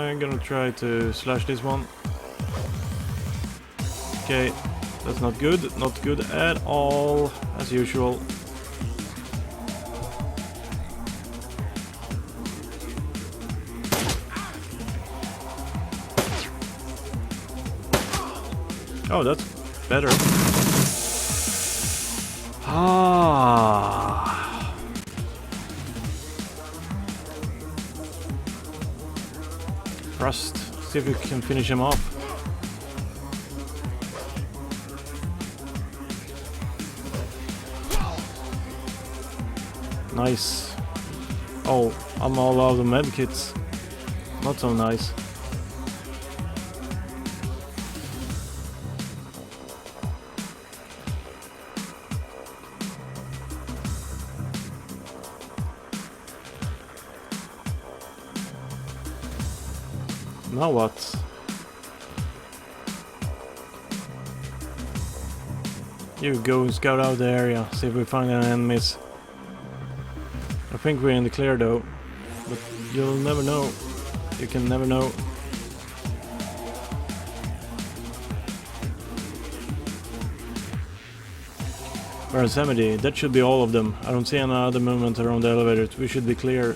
I'm gonna try to slash this one. Okay, that's not good. Not good at all, as usual. Oh, that's better. Ah. Rust. See if we can finish him off. Nice. Oh, I'm all out of medkits. Not so nice. Now what? You go and scout out the area, see if we find any enemies. I think we're in the clear though, but you'll never know. You can never know. Where's Yosemite? That should be all of them. I don't see any other movement around the elevators. We should be clear.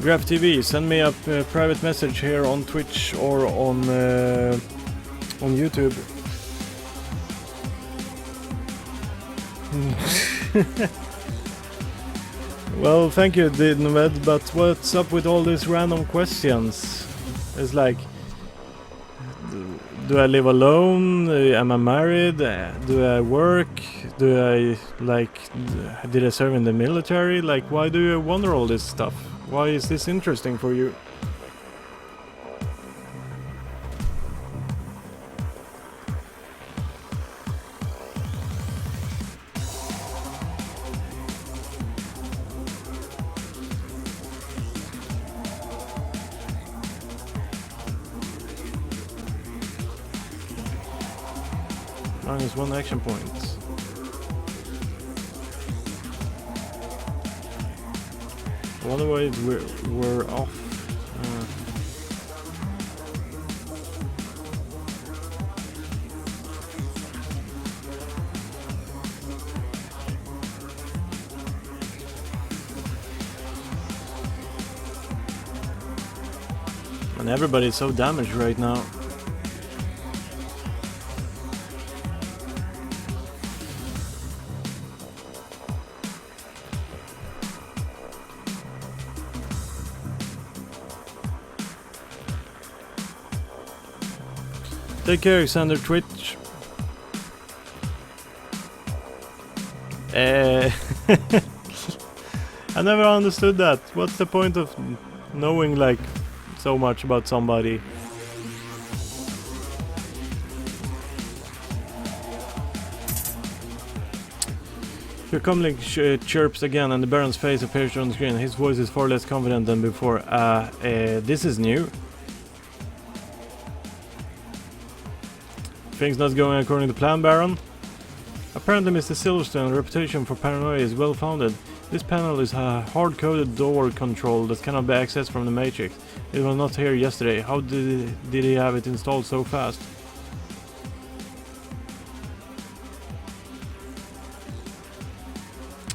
Graph TV, send me a private message here on Twitch or on YouTube. Well, thank you, Didnomed, but what's up with all these random questions? It's like, do I live alone? Am I married? Do I work? Do I, like, did I serve in the military? Like, why do you wonder all this stuff? Why is this interesting for you? Minus 1 action point. I wonder why we're off. And everybody's so damaged right now. Take care, Alexander Twitch. I never understood that. What's the point of knowing like so much about somebody? Your comlink chirps again and the Baron's face appears on the screen. His voice is far less confident than before. This is new. Things not going according to plan, Baron? Apparently Mr. Silverstone's reputation for paranoia is well founded. This panel is a hard-coded door control that cannot be accessed from the Matrix. It was not here yesterday. How did he have it installed so fast?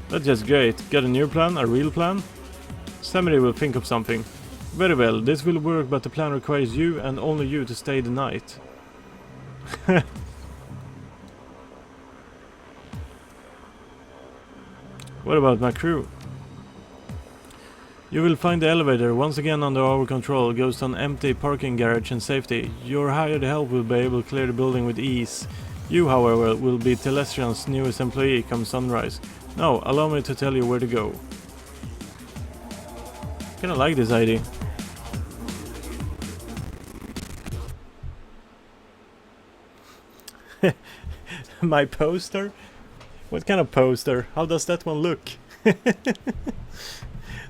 That's just great. Got a new plan? A real plan? Somebody will think of something. Very well, this will work, but the plan requires you and only you to stay the night. What about my crew? You will find the elevator once again under our control. Goes to an empty parking garage and safety. Your hired help will be able to clear the building with ease. You, however, will be Telestrian's newest employee come sunrise. Now, allow me to tell you where to go. Kinda like this idea. My poster? What kind of poster? How does that one look?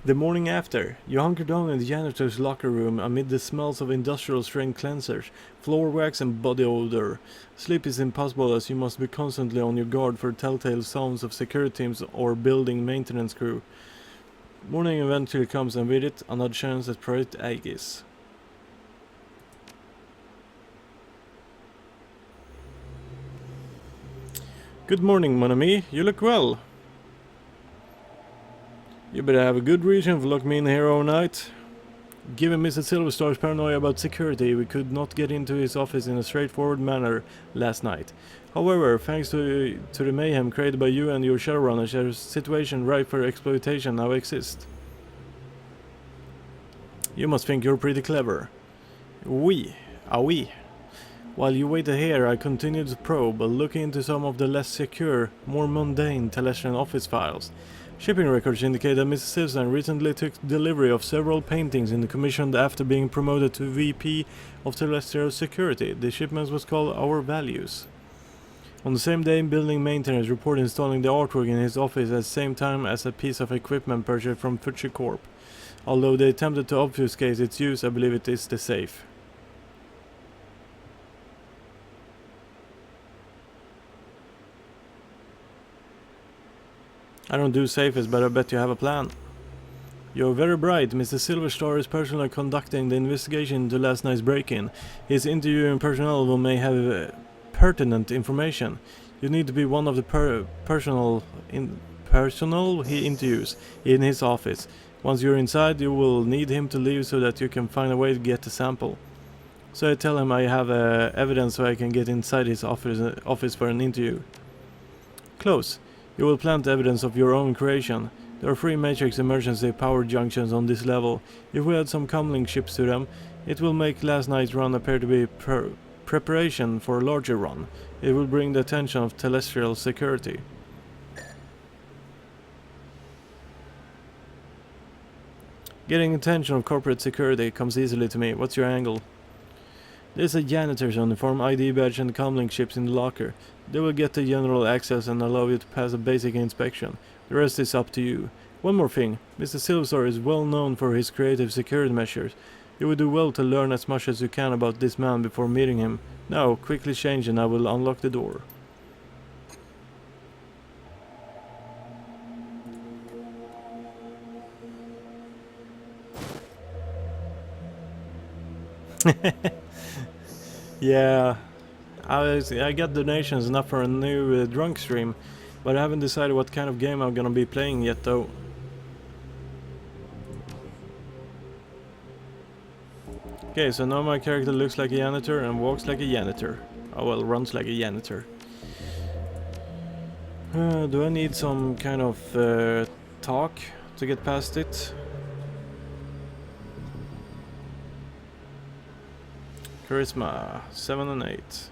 The morning after, you hunker down in the janitor's locker room amid the smells of industrial strength cleansers, floor wax and body odor. Sleep is impossible as you must be constantly on your guard for telltale sounds of security teams or building maintenance crew. Morning eventually comes, and with it, another chance at Project Aegis. Good morning, mon ami. You look well. You better have a good reason for locking me in here all night. Given Mr. Silverstar's paranoia about security, we could not get into his office in a straightforward manner last night. However, thanks to the mayhem created by you and your Shadowrunners, a situation ripe for exploitation now exists. You must think you're pretty clever. Oui. While you waited here, I continued to probe, looking into some of the less secure, more mundane Telestian office files. Shipping records indicate that Mrs. Silverstein recently took delivery of several paintings commissioned after being promoted to VP of Terrestrial Security. The shipment was called Our Values. On the same day, building maintenance reported installing the artwork in his office at the same time as a piece of equipment purchased from Future Corp. Although they attempted to obfuscate its use, I believe it is the safe. I don't do safes, but I bet you have a plan. You're very bright. Mr. Silverstar is personally conducting the investigation into last night's break-in. His interviewing personnel may have pertinent information. You need to be one of the personnel he interviews in his office. Once you're inside, you will need him to leave so that you can find a way to get the sample. So I tell him I have evidence so I can get inside his office for an interview. Close. You will plant evidence of your own creation. There are 3 matrix emergency power junctions on this level. If we add some comlink ships to them, it will make last night's run appear to be preparation for a larger run. It will bring the attention of terrestrial security. Getting attention of corporate security comes easily to me. What's your angle? There's a janitor's uniform, ID badge and comlink chips in the locker. They will get the general access and allow you to pass a basic inspection. The rest is up to you. One more thing, Mr. Silverstar is well known for his creative security measures. You would do well to learn as much as you can about this man before meeting him. Now, quickly change and I will unlock the door. Yeah, I got donations enough for a new drunk stream, but I haven't decided what kind of game I'm gonna be playing yet though. Okay, so now my character looks like a janitor and walks like a janitor. Oh well, runs like a janitor. Do I need some kind of talk to get past it? Charisma, 7 and 8.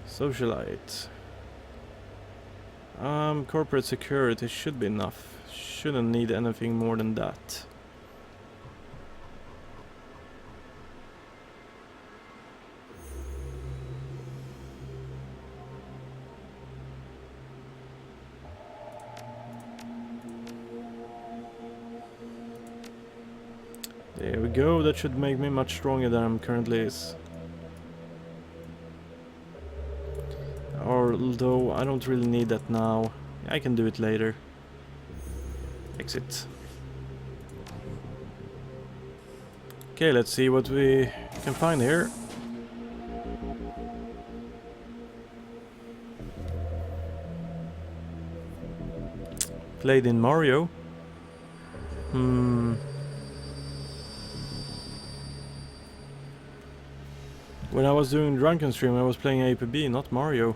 Socialite. Corporate security should be enough. Shouldn't need anything more than that. There we go, that should make me much stronger than I'm currently is. Although I don't really need that now. I can do it later. Exit. Okay, let's see what we can find here. Played in Mario. When I was doing Drunken Stream, I was playing APB, not Mario.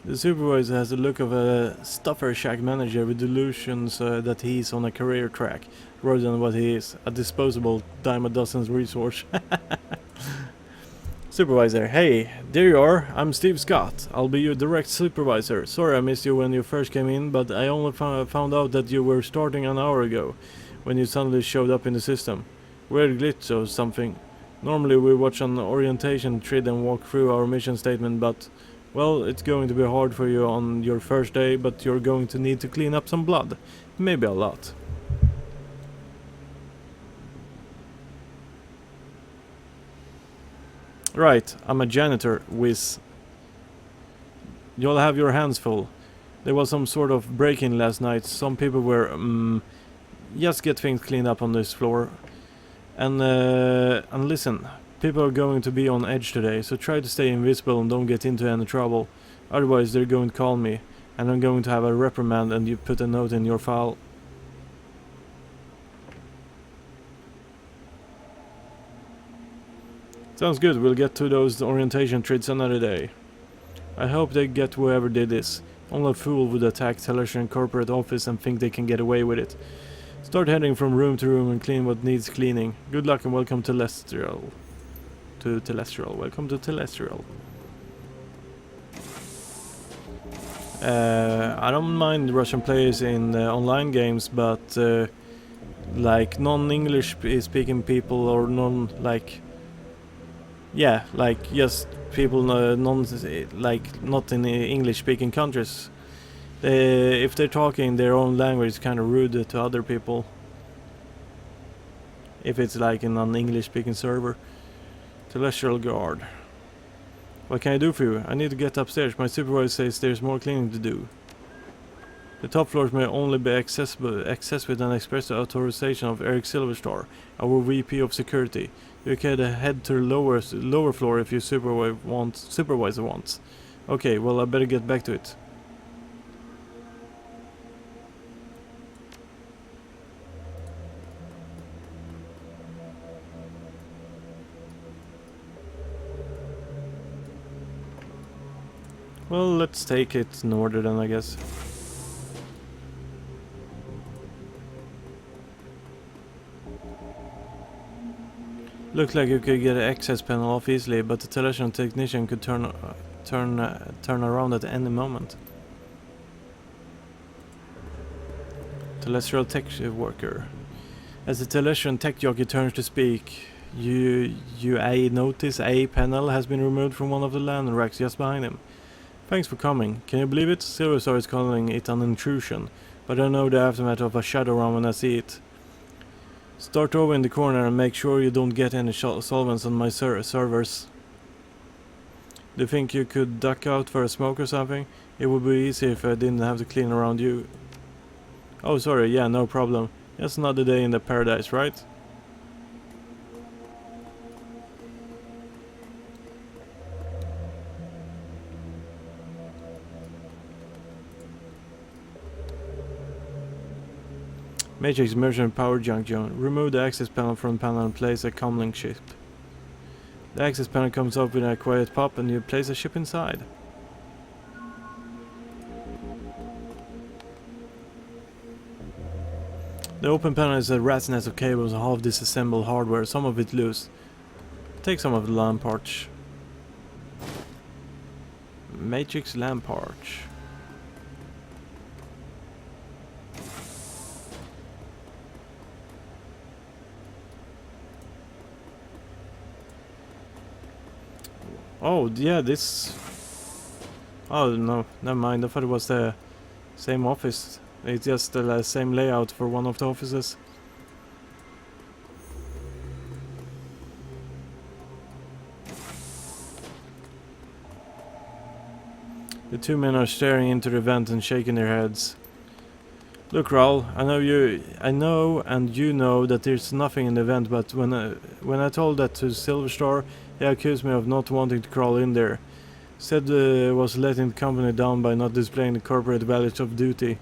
The supervisor has the look of a stuffer shack manager with delusions that he's on a career track, rather than what he is, a disposable dime-a-dozen resource. Supervisor, hey, there you are. I'm Steve Scott. I'll be your direct supervisor. Sorry I missed you when you first came in, but I only found out that you were starting an hour ago, when you suddenly showed up in the system. Weird glitch or something. Normally we watch an orientation thread and walk through our mission statement, but, well, it's going to be hard for you on your first day, but you're going to need to clean up some blood. Maybe a lot. Right, I'm a janitor, whiz. You'll have your hands full. There was some sort of break-in last night. Some people were, just get things cleaned up on this floor. And listen, people are going to be on edge today, so try to stay invisible and don't get into any trouble. Otherwise they're going to call me, and I'm going to have a reprimand and you put a note in your file. Sounds good, we'll get to those orientation treats another day. I hope they get whoever did this. Only a fool would attack Telestian corporate office and think they can get away with it. Start heading from room to room and clean what needs cleaning. Good luck and welcome to Telestial. Welcome to Telestial. I don't mind Russian players in online games, but like non-English speaking people or just people not in English speaking countries. If they're talking their own language, it's kind of rude to other people. If it's like in an English speaking server. Celestial Guard. What can I do for you? I need to get upstairs. My supervisor says there's more cleaning to do. The top floors may only be accessed with an express authorization of Eric Silverstar, our VP of Security. You can head to the lower floor if your supervisor wants. Okay, well I better get back to it. Well, let's take it in order then, I guess. Looked like you could get an access panel off easily, but the Telestian technician could turn around at any moment. Telestial tech worker. As the Telestian tech jockey turns to speak, you notice a panel has been removed from one of the land racks just behind him. Thanks for coming. Can you believe it? Silverstar is calling it an intrusion, but I know the aftermath of a Shadowrun when I see it. Start over in the corner and make sure you don't get any solvents on my servers. Do you think you could duck out for a smoke or something? It would be easier if I didn't have to clean around you. Oh, sorry, yeah, no problem. Just another day in the paradise, right? Matrix immersion power junk zone. Remove the access panel from the panel and place a comlink ship. The access panel comes up with a quiet pop and you place a ship inside. The open panel is a rat's nest of cables and half disassembled hardware, some of it loose. Take some of the LAN parts. Matrix LAN parts. Oh, yeah, this... Oh, no, never mind. I thought it was the same office. It's just the same layout for one of the offices. The two men are staring into the vent and shaking their heads. Look, Raul, I know and you know that there's nothing in the vent, but when I told that to Silverstar, he accused me of not wanting to crawl in there. Said was letting the company down by not displaying the corporate values of duty.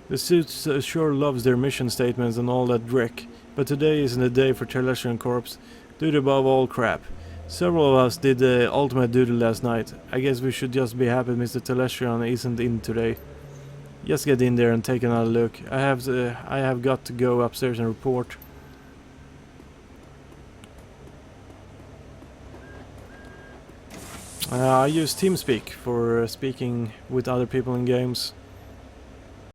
The suits sure loves their mission statements and all that dreck, but today isn't a day for Telestian Corps. Duty above all crap. Several of us did the ultimate duty last night. I guess we should just be happy Mr. Telestian isn't in today. Just get in there and take another look. I have got to go upstairs and report. I use TeamSpeak for speaking with other people in games.